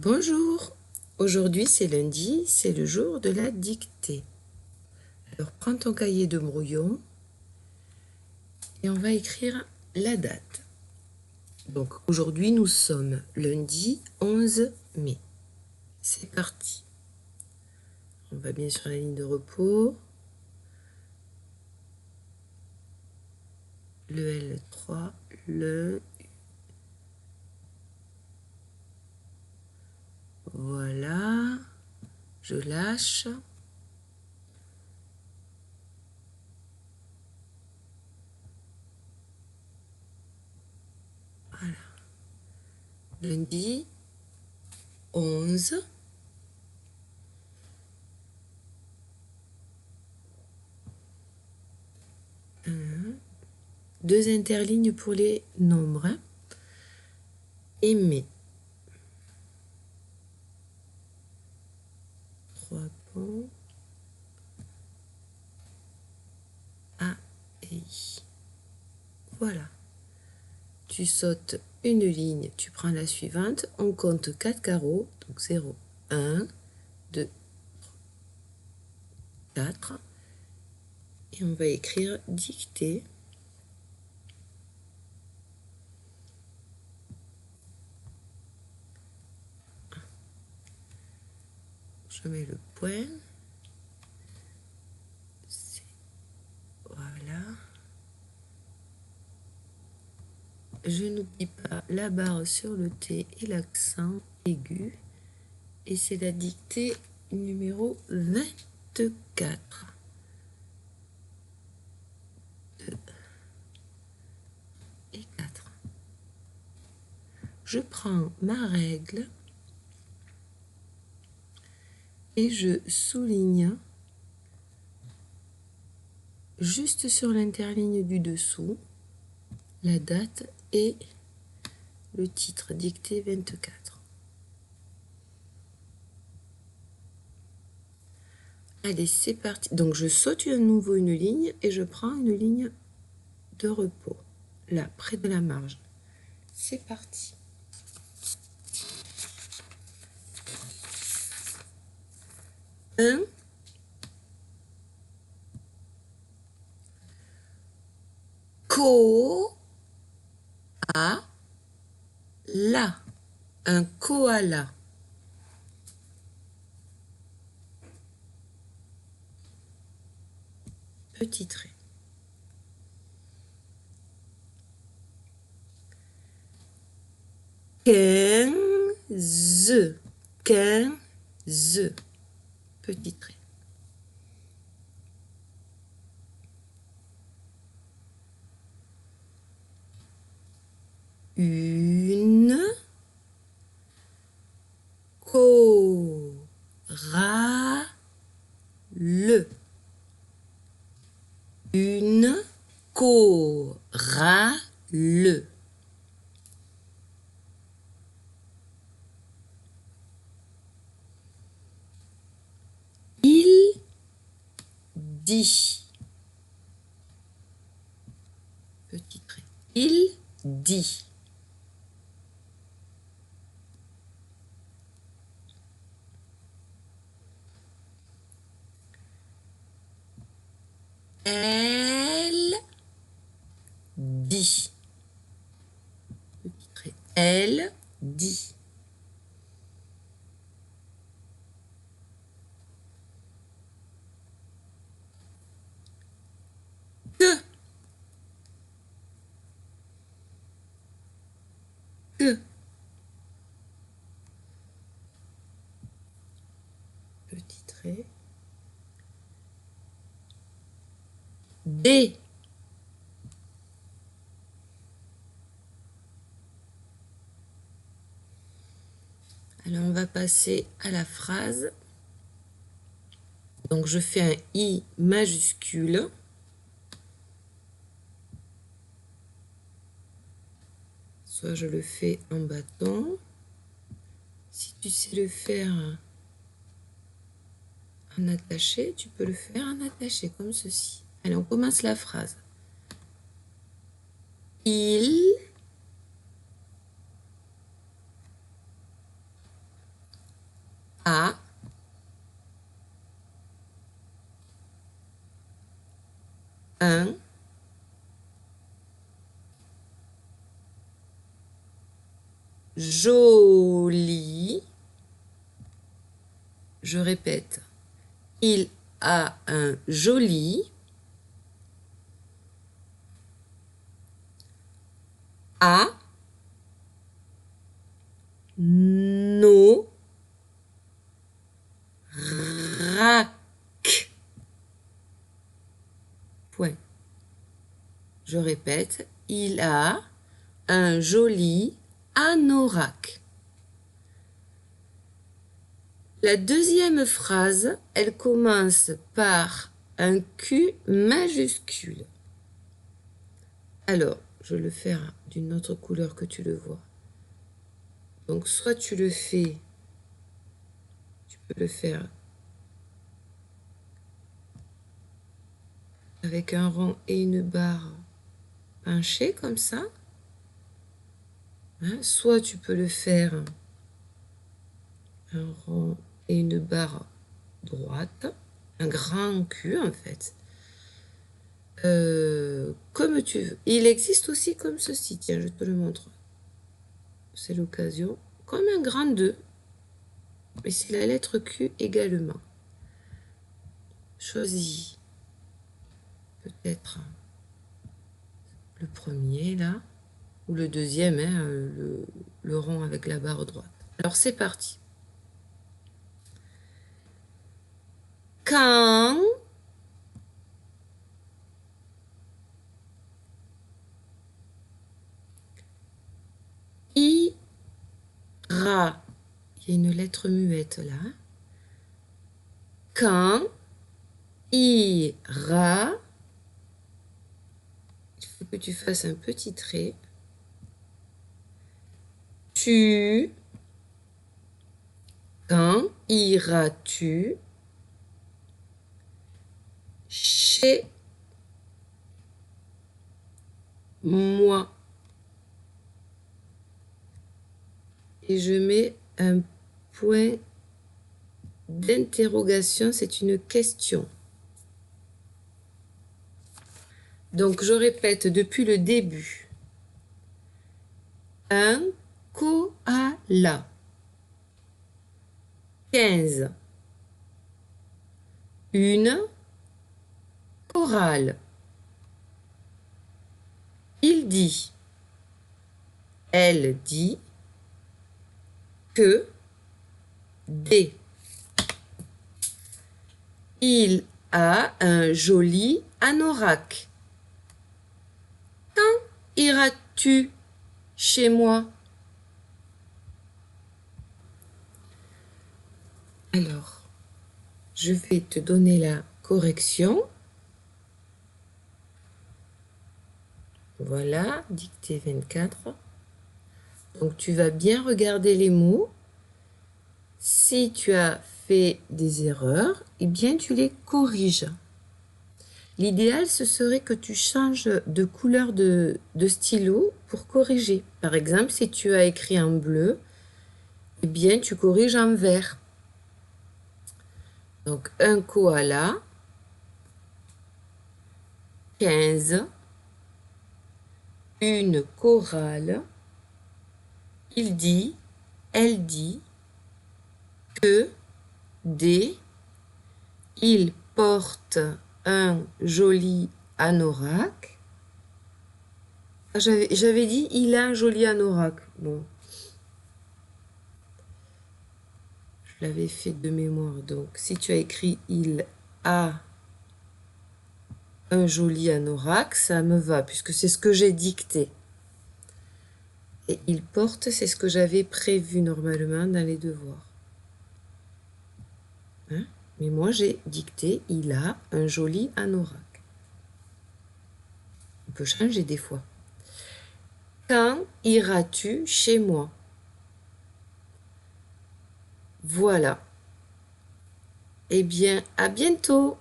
Bonjour, aujourd'hui c'est lundi, c'est le jour de la dictée. Alors prends ton cahier de brouillon et on va écrire la date. Donc aujourd'hui nous sommes lundi 11 mai. C'est parti. On va bien sur la ligne de repos. Le L3, le... Voilà, je lâche. Voilà. Lundi 11. Deux interlignes pour les nombres. Hein. Et mai. 3 ponts. A et I. Voilà. Tu sautes une ligne, tu prends la suivante, on compte 4 carreaux, donc 0, 1, 2, 4, et on va écrire dictée. Je mets le point. Voilà. Je n'oublie pas la barre sur le T et l'accent aigu. Et c'est la dictée numéro 24. 2 et 4. Je prends ma règle et je souligne juste sur l'interligne du dessous la date et le titre, dictée 24. Allez, c'est parti. Donc, je saute à nouveau une ligne et je prends une ligne de repos, là, près de la marge. C'est parti. Un, la, un koala. Petit trait. 15, 15, petit trait. Une chorale. Une chorale. Il dit. Petit trait. Il dit. Elle dit. Petit trait. Elle dit. Que. Que. Petit trait. Des. Alors, on va passer à la phrase. Donc, je fais un I majuscule. Soit je le fais en bâton. Si tu sais le faire en attaché, tu peux le faire en attaché, comme ceci. Allez, on commence la phrase. Il a un joli, je répète, il a un joli anorak. Point. Je répète, il a un joli anorak. La deuxième phrase, elle commence par un Q majuscule. Alors, je vais le faire d'une autre couleur que tu le vois. Donc, soit tu le fais, tu peux le faire avec un rond et une barre penchée comme ça. Hein? Soit tu peux le faire un rond et une barre droite, un grand Q en fait. Comme tu veux. Il existe aussi comme ceci, tiens, je te le montre. C'est l'occasion. Comme un grand 2. Et c'est la lettre Q également. Choisis peut-être le premier là, ou le deuxième, hein, le rond avec la barre droite. Alors c'est parti. Quand ira, il y a une lettre muette là. Quand ira, il faut que tu fasses un petit trait. Tu, quand iras-tu chez moi? Et je mets un point d'interrogation, c'est une question. Donc, je répète depuis le début. Un koala. 15. Une chorale. Il dit. Elle dit. Que. Des. Il a un joli anorak. Quand iras-tu chez moi? Alors, je vais te donner la correction. Voilà, dictée 24. Donc, tu vas bien regarder les mots. Si tu as fait des erreurs, eh bien, tu les corriges. L'idéal, ce serait que tu changes de couleur de stylo pour corriger. Par exemple, si tu as écrit en bleu, eh bien, tu corriges en vert. Donc, un koala, 15, une chorale, il dit, elle dit, que, des, il porte un joli anorak. J'avais dit, il a un joli anorak. Bon. Je l'avais fait de mémoire. Donc, si tu as écrit, il a un joli anorak, ça me va, puisque c'est ce que j'ai dicté. Et il porte, c'est ce que j'avais prévu normalement dans les devoirs. Hein? Mais moi, j'ai dicté, il a un joli anorak. On peut changer des fois. Quand iras-tu chez moi? Voilà. Eh bien, à bientôt!